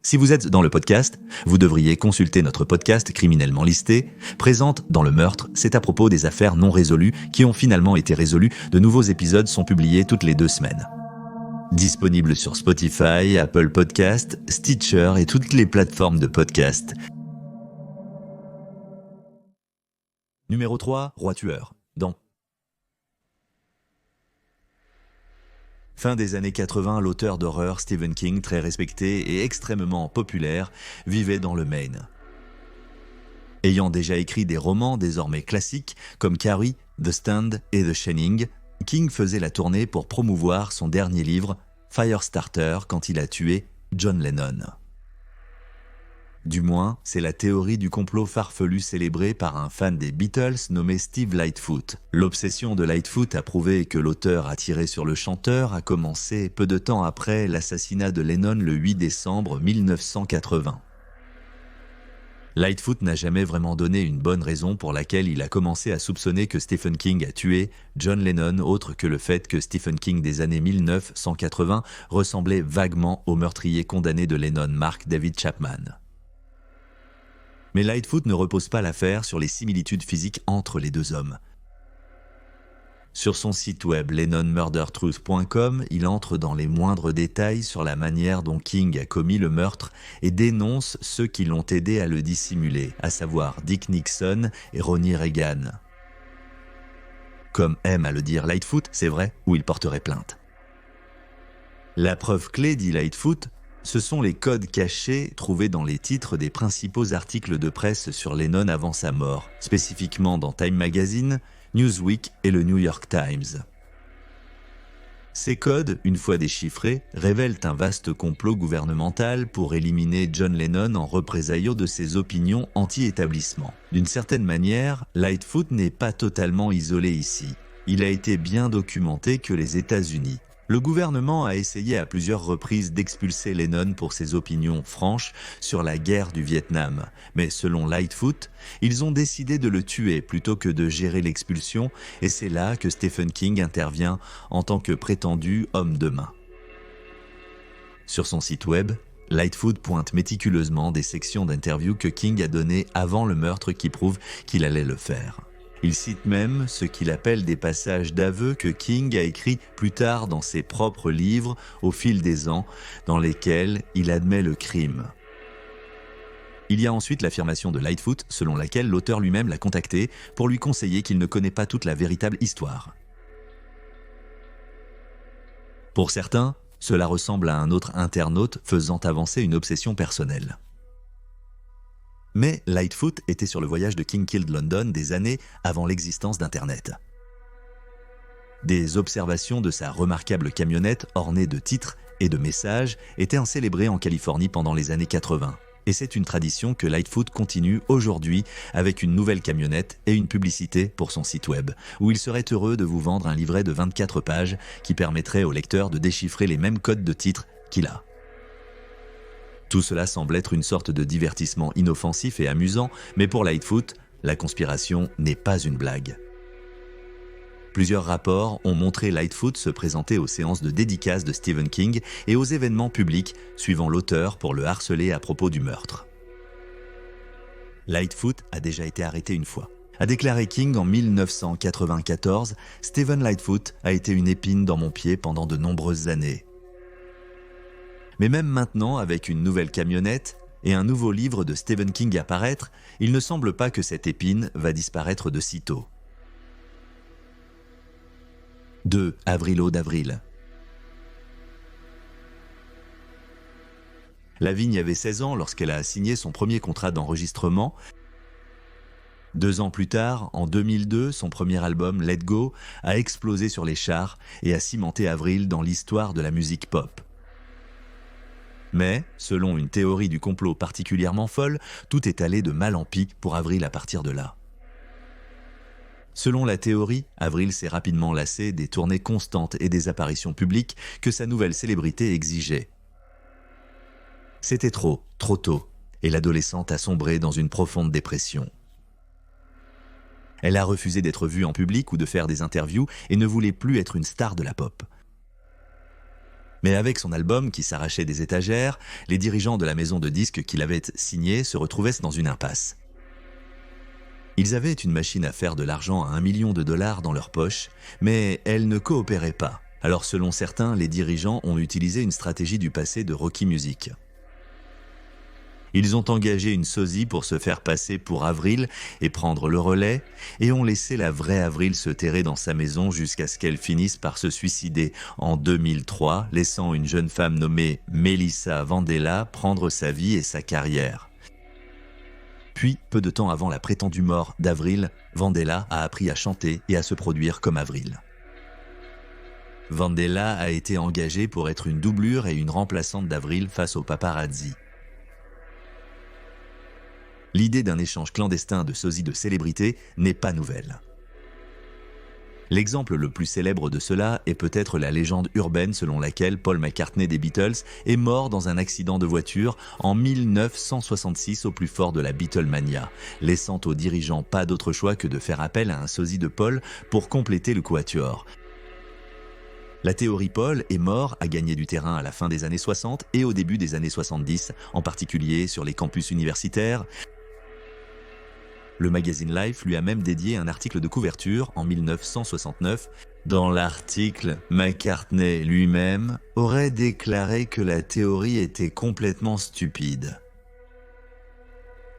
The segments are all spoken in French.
Si vous êtes dans le podcast, vous devriez consulter notre podcast criminellement listé. Présente dans le meurtre, c'est à propos des affaires non résolues qui ont finalement été résolues. De nouveaux épisodes sont publiés toutes les 2 semaines. Disponible sur Spotify, Apple Podcasts, Stitcher et toutes les plateformes de podcast. Numéro 3, Roi tueur. Dans fin des années 80, l'auteur d'horreur Stephen King, très respecté et extrêmement populaire, vivait dans le Maine. Ayant déjà écrit des romans désormais classiques comme Carrie, The Stand et The Shining, King faisait la tournée pour promouvoir son dernier livre, Firestarter, quand il a tué John Lennon. Du moins, c'est la théorie du complot farfelu célébrée par un fan des Beatles nommé Steve Lightfoot. L'obsession de Lightfoot à prouver que l'auteur a tiré sur le chanteur a commencé peu de temps après l'assassinat de Lennon le 8 décembre 1980. Lightfoot n'a jamais vraiment donné une bonne raison pour laquelle il a commencé à soupçonner que Stephen King a tué John Lennon, autre que le fait que Stephen King des années 1980 ressemblait vaguement au meurtrier condamné de Lennon, Mark David Chapman. Mais Lightfoot ne repose pas l'affaire sur les similitudes physiques entre les deux hommes. Sur son site web lennonmurdertruth.com, il entre dans les moindres détails sur la manière dont King a commis le meurtre et dénonce ceux qui l'ont aidé à le dissimuler, à savoir Dick Nixon et Ronnie Reagan. Comme aime à le dire Lightfoot, c'est vrai, ou il porterait plainte. La preuve clé, dit Lightfoot, ce sont les codes cachés trouvés dans les titres des principaux articles de presse sur Lennon avant sa mort, spécifiquement dans Time Magazine, Newsweek et le New York Times. Ces codes, une fois déchiffrés, révèlent un vaste complot gouvernemental pour éliminer John Lennon en représailles de ses opinions anti-établissement. D'une certaine manière, Lightfoot n'est pas totalement isolé ici. Il a été bien documenté que les États-Unis, le gouvernement a essayé à plusieurs reprises d'expulser Lennon pour ses opinions franches sur la guerre du Vietnam. Mais selon Lightfoot, ils ont décidé de le tuer plutôt que de gérer l'expulsion, et c'est là que Stephen King intervient en tant que prétendu homme de main. Sur son site web, Lightfoot pointe méticuleusement des sections d'interviews que King a données avant le meurtre qui prouvent qu'il allait le faire. Il cite même ce qu'il appelle des passages d'aveux que King a écrits plus tard dans ses propres livres au fil des ans, dans lesquels il admet le crime. Il y a ensuite l'affirmation de Lightfoot selon laquelle l'auteur lui-même l'a contacté pour lui conseiller qu'il ne connaît pas toute la véritable histoire. Pour certains, cela ressemble à un autre internaute faisant avancer une obsession personnelle. Mais Lightfoot était sur le voyage de King Killed London des années avant l'existence d'Internet. Des observations de sa remarquable camionnette ornée de titres et de messages étaient célébrées en Californie pendant les années 80. Et c'est une tradition que Lightfoot continue aujourd'hui avec une nouvelle camionnette et une publicité pour son site web, où il serait heureux de vous vendre un livret de 24 pages qui permettrait au lecteur de déchiffrer les mêmes codes de titres qu'il a. Tout cela semble être une sorte de divertissement inoffensif et amusant, mais pour Lightfoot, la conspiration n'est pas une blague. Plusieurs rapports ont montré Lightfoot se présenter aux séances de dédicaces de Stephen King et aux événements publics suivant l'auteur pour le harceler à propos du meurtre. Lightfoot a déjà été arrêté une fois. A déclaré King en 1994, « Stephen Lightfoot a été une épine dans mon pied pendant de nombreuses années. » Mais même maintenant, avec une nouvelle camionnette et un nouveau livre de Stephen King à paraître, il ne semble pas que cette épine va disparaître de sitôt. 2. Avrilo d'avril. Lavigne avait 16 ans lorsqu'elle a signé son premier contrat d'enregistrement. 2 ans plus tard, en 2002, son premier album, Let Go, a explosé sur les charts et a cimenté Avril dans l'histoire de la musique pop. Mais, selon une théorie du complot particulièrement folle, tout est allé de mal en pis pour Avril à partir de là. Selon la théorie, Avril s'est rapidement lassé des tournées constantes et des apparitions publiques que sa nouvelle célébrité exigeait. C'était trop tôt, et l'adolescente a sombré dans une profonde dépression. Elle a refusé d'être vue en public ou de faire des interviews et ne voulait plus être une star de la pop. Mais avec son album qui s'arrachait des étagères, les dirigeants de la maison de disques qu'il avait signé se retrouvaient dans une impasse. Ils avaient une machine à faire de l'argent à $1 million dans leur poche, mais elle ne coopérait pas. Alors selon certains, les dirigeants ont utilisé une stratégie du passé de Rocky Music. Ils ont engagé une sosie pour se faire passer pour Avril et prendre le relais, et ont laissé la vraie Avril se terrer dans sa maison jusqu'à ce qu'elle finisse par se suicider en 2003, laissant une jeune femme nommée Melissa Vandella prendre sa vie et sa carrière. Puis, peu de temps avant la prétendue mort d'Avril, Vandella a appris à chanter et à se produire comme Avril. Vandella a été engagée pour être une doublure et une remplaçante d'Avril face aux paparazzi. L'idée d'un échange clandestin de sosies de célébrités n'est pas nouvelle. L'exemple le plus célèbre de cela est peut-être la légende urbaine selon laquelle Paul McCartney des Beatles est mort dans un accident de voiture en 1966 au plus fort de la Beatlemania, laissant aux dirigeants pas d'autre choix que de faire appel à un sosie de Paul pour compléter le quatuor. La théorie Paul est mort a gagné du terrain à la fin des années 60 et au début des années 70, en particulier sur les campus universitaires. Le magazine Life lui a même dédié un article de couverture en 1969. Dans l'article, McCartney lui-même aurait déclaré que la théorie était complètement stupide.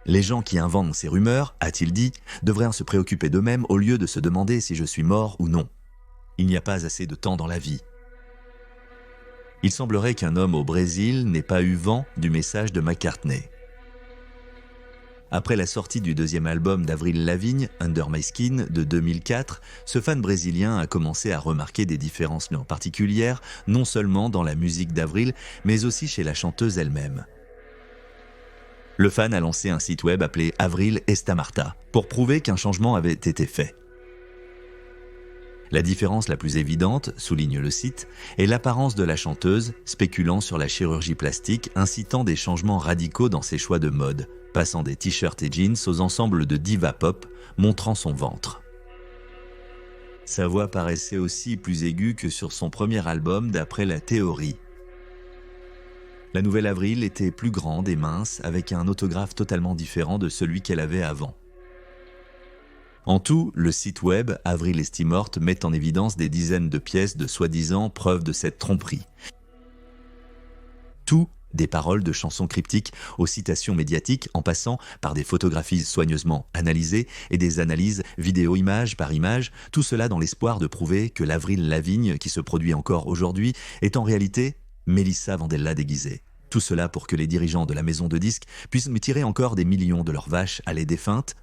Les gens qui inventent ces rumeurs, a-t-il dit, devraient se préoccuper d'eux-mêmes au lieu de se demander si je suis mort ou non. Il n'y a pas assez de temps dans la vie. Il semblerait qu'un homme au Brésil n'ait pas eu vent du message de McCartney. Après la sortie du deuxième album d'Avril Lavigne, Under My Skin, de 2004, ce fan brésilien a commencé à remarquer des différences particulières, non seulement dans la musique d'Avril, mais aussi chez la chanteuse elle-même. Le fan a lancé un site web appelé Avril Está Marta, pour prouver qu'un changement avait été fait. La différence la plus évidente, souligne le site, est l'apparence de la chanteuse, spéculant sur la chirurgie plastique, incitant des changements radicaux dans ses choix de mode, passant des t-shirts et jeans aux ensembles de diva pop, montrant son ventre. Sa voix paraissait aussi plus aiguë que sur son premier album d'après la théorie. La nouvelle Avril était plus grande et mince, avec un autographe totalement différent de celui qu'elle avait avant. En tout, le site web Avril Estimort met en évidence des dizaines de pièces de soi-disant preuves de cette tromperie. Tout, des paroles de chansons cryptiques aux citations médiatiques en passant par des photographies soigneusement analysées et des analyses vidéo image par image, tout cela dans l'espoir de prouver que l'Avril Lavigne qui se produit encore aujourd'hui est en réalité Melissa Vandella déguisée. Tout cela pour que les dirigeants de la maison de disques puissent me tirer encore des millions de leurs vaches à lait défuntes.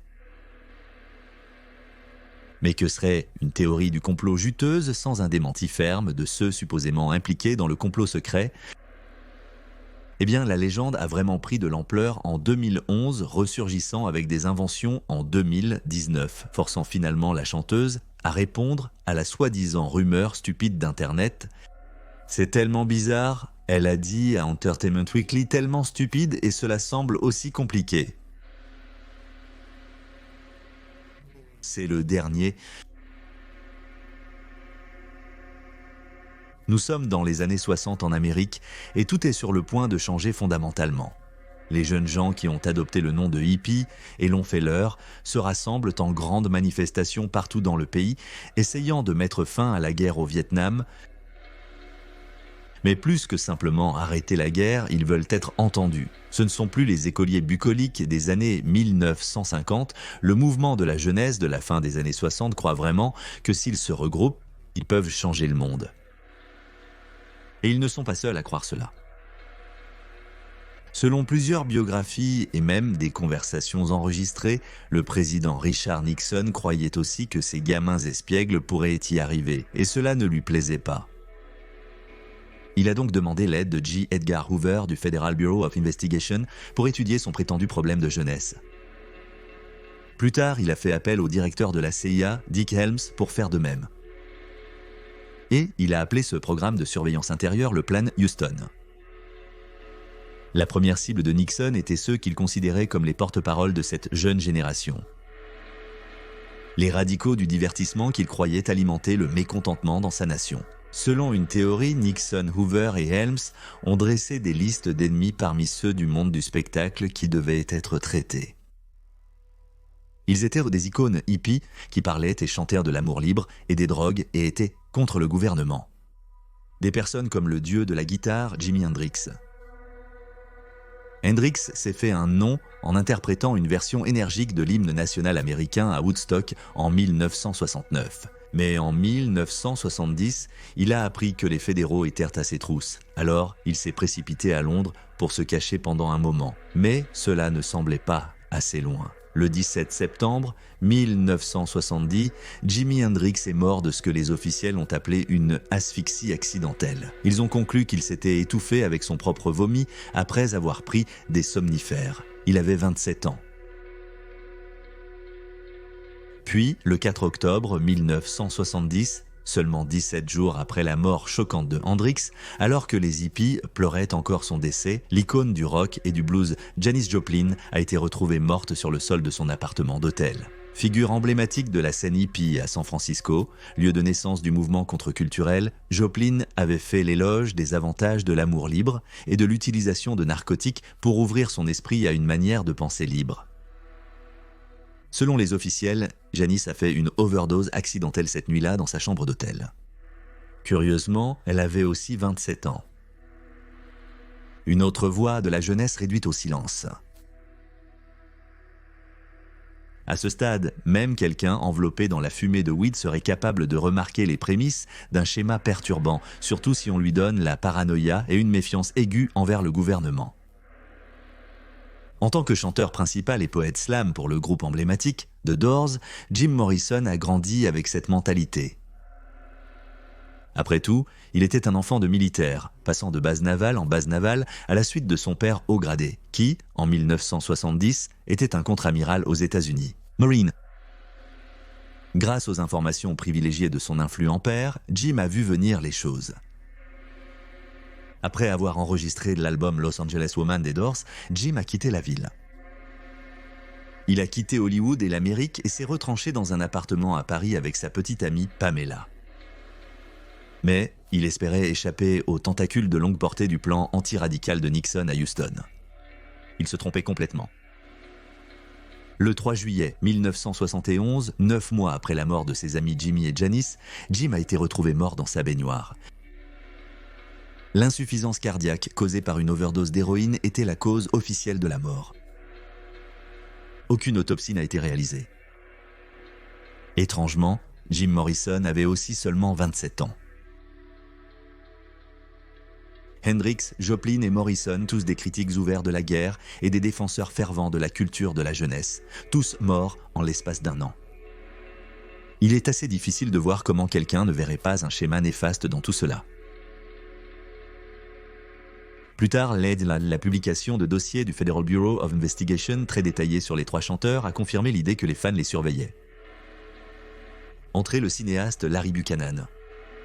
Mais que serait une théorie du complot juteuse sans un démenti ferme de ceux supposément impliqués dans le complot secret? Eh bien, la légende a vraiment pris de l'ampleur en 2011, ressurgissant avec des inventions en 2019, forçant finalement la chanteuse à répondre à la soi-disant rumeur stupide d'Internet. C'est tellement bizarre, elle a dit à Entertainment Weekly, tellement stupide et cela semble aussi compliqué. C'est le dernier. Nous sommes dans les années 60 en Amérique et tout est sur le point de changer fondamentalement. Les jeunes gens qui ont adopté le nom de hippie et l'ont fait leur se rassemblent en grandes manifestations partout dans le pays, essayant de mettre fin à la guerre au Vietnam. Mais plus que simplement arrêter la guerre, ils veulent être entendus. Ce ne sont plus les écoliers bucoliques des années 1950. Le mouvement de la jeunesse de la fin des années 60 croit vraiment que s'ils se regroupent, ils peuvent changer le monde. Et ils ne sont pas seuls à croire cela. Selon plusieurs biographies et même des conversations enregistrées, le président Richard Nixon croyait aussi que ces gamins espiègles pourraient y arriver, et cela ne lui plaisait pas. Il a donc demandé l'aide de J. Edgar Hoover du Federal Bureau of Investigation pour étudier son prétendu problème de jeunesse. Plus tard, il a fait appel au directeur de la CIA, Dick Helms, pour faire de même. Et il a appelé ce programme de surveillance intérieure le plan Houston. La première cible de Nixon était ceux qu'il considérait comme les porte-paroles de cette jeune génération. Les radicaux du divertissement qu'il croyait alimenter le mécontentement dans sa nation. Selon une théorie, Nixon, Hoover et Helms ont dressé des listes d'ennemis parmi ceux du monde du spectacle qui devaient être traités. Ils étaient des icônes hippies qui parlaient et chantèrent de l'amour libre et des drogues et étaient contre le gouvernement. Des personnes comme le dieu de la guitare, Jimi Hendrix. Hendrix s'est fait un nom en interprétant une version énergique de l'hymne national américain à Woodstock en 1969. Mais en 1970, il a appris que les fédéraux étaient à ses trousses. Alors, il s'est précipité à Londres pour se cacher pendant un moment. Mais cela ne semblait pas assez loin. Le 17 septembre 1970, Jimi Hendrix est mort de ce que les officiels ont appelé une asphyxie accidentelle. Ils ont conclu qu'il s'était étouffé avec son propre vomi après avoir pris des somnifères. Il avait 27 ans. Puis, le 4 octobre 1970, seulement 17 jours après la mort choquante de Hendrix, alors que les hippies pleuraient encore son décès, l'icône du rock et du blues Janis Joplin a été retrouvée morte sur le sol de son appartement d'hôtel. Figure emblématique de la scène hippie à San Francisco, lieu de naissance du mouvement contre-culturel, Joplin avait fait l'éloge des avantages de l'amour libre et de l'utilisation de narcotiques pour ouvrir son esprit à une manière de penser libre. Selon les officiels, Janis a fait une overdose accidentelle cette nuit-là dans sa chambre d'hôtel. Curieusement, elle avait aussi 27 ans. Une autre voix de la jeunesse réduite au silence. À ce stade, même quelqu'un enveloppé dans la fumée de weed serait capable de remarquer les prémices d'un schéma perturbant, surtout si on lui donne la paranoïa et une méfiance aiguë envers le gouvernement. En tant que chanteur principal et poète slam pour le groupe emblématique, The Doors, Jim Morrison a grandi avec cette mentalité. Après tout, il était un enfant de militaire, passant de base navale en base navale à la suite de son père haut gradé, qui, en 1970, était un contre-amiral aux États-Unis. Marine. Grâce aux informations privilégiées de son influent père, Jim a vu venir les choses. Après avoir enregistré l'album Los Angeles Woman des Doors, Jim a quitté la ville. Il a quitté Hollywood et l'Amérique et s'est retranché dans un appartement à Paris avec sa petite amie Pamela. Mais il espérait échapper aux tentacules de longue portée du plan anti-radical de Nixon à Houston. Il se trompait complètement. Le 3 juillet 1971, 9 mois après la mort de ses amis Jimmy et Janis, Jim a été retrouvé mort dans sa baignoire. L'insuffisance cardiaque causée par une overdose d'héroïne était la cause officielle de la mort. Aucune autopsie n'a été réalisée. Étrangement, Jim Morrison avait aussi seulement 27 ans. Hendrix, Joplin et Morrison, tous des critiques ouverts de la guerre et des défenseurs fervents de la culture de la jeunesse, tous morts en l'espace d'un an. Il est assez difficile de voir comment quelqu'un ne verrait pas un schéma néfaste dans tout cela. Plus tard, la publication de dossiers du Federal Bureau of Investigation très détaillés sur les trois chanteurs a confirmé l'idée que les fans les surveillaient. Entrait le cinéaste Larry Buchanan.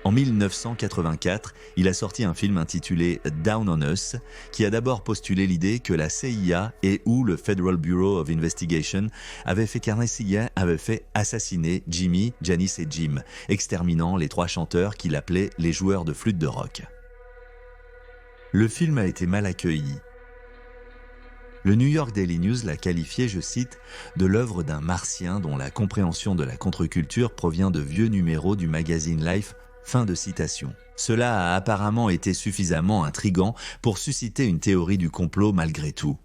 En 1984, il a sorti un film intitulé Down on Us, qui a d'abord postulé l'idée que la CIA et ou le Federal Bureau of Investigation avaient fait assassiner Jimmy, Janis et Jim, exterminant les trois chanteurs qu'il appelait les joueurs de flûte de rock. Le film a été mal accueilli. Le New York Daily News l'a qualifié, je cite, de l'œuvre d'un martien dont la compréhension de la contre-culture provient de vieux numéros du magazine Life. Fin de citation. Cela a apparemment été suffisamment intriguant pour susciter une théorie du complot malgré tout.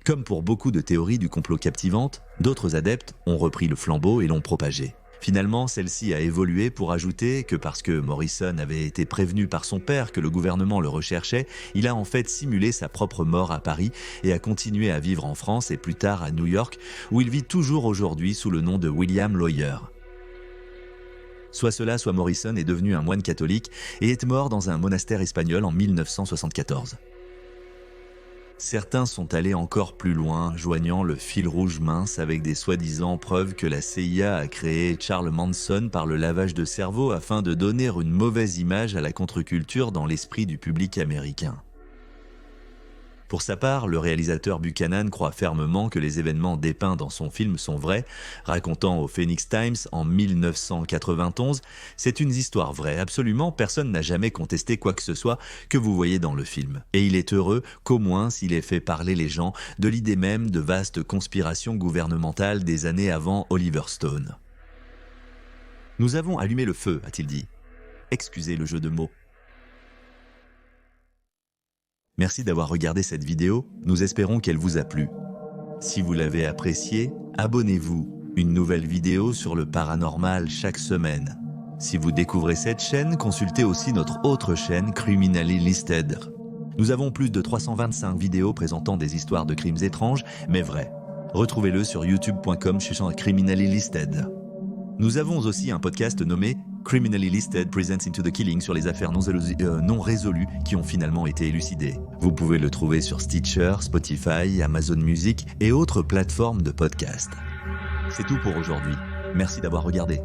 Comme pour beaucoup de théories du complot captivantes, d'autres adeptes ont repris le flambeau et l'ont propagé. Finalement, celle-ci a évolué pour ajouter que parce que Morrison avait été prévenu par son père que le gouvernement le recherchait, il a en fait simulé sa propre mort à Paris et a continué à vivre en France et plus tard à New York, où il vit toujours aujourd'hui sous le nom de William Lawyer. Soit cela, soit Morrison est devenu un moine catholique et est mort dans un monastère espagnol en 1974. Certains sont allés encore plus loin, joignant le fil rouge mince avec des soi-disant preuves que la CIA a créé Charles Manson par le lavage de cerveau afin de donner une mauvaise image à la contre-culture dans l'esprit du public américain. Pour sa part, le réalisateur Buchanan croit fermement que les événements dépeints dans son film sont vrais, racontant au Phoenix Times en 1991 « C'est une histoire vraie, absolument, personne n'a jamais contesté quoi que ce soit que vous voyez dans le film. Et il est heureux qu'au moins s'il ait fait parler les gens de l'idée même de vastes conspirations gouvernementales des années avant Oliver Stone. » Nous avons allumé le feu, a-t-il dit. Excusez le jeu de mots. Merci d'avoir regardé cette vidéo, nous espérons qu'elle vous a plu. Si vous l'avez appréciée, abonnez-vous. Une nouvelle vidéo sur le paranormal chaque semaine. Si vous découvrez cette chaîne, consultez aussi notre autre chaîne Criminally Listed. Nous avons plus de 325 vidéos présentant des histoires de crimes étranges, mais vrais. Retrouvez-le sur youtube.com/Criminally Listed. Nous avons aussi un podcast nommé Criminally Listed Presents into the Killing sur les affaires non résolues qui ont finalement été élucidées. Vous pouvez le trouver sur Stitcher, Spotify, Amazon Music et autres plateformes de podcast. C'est tout pour aujourd'hui. Merci d'avoir regardé.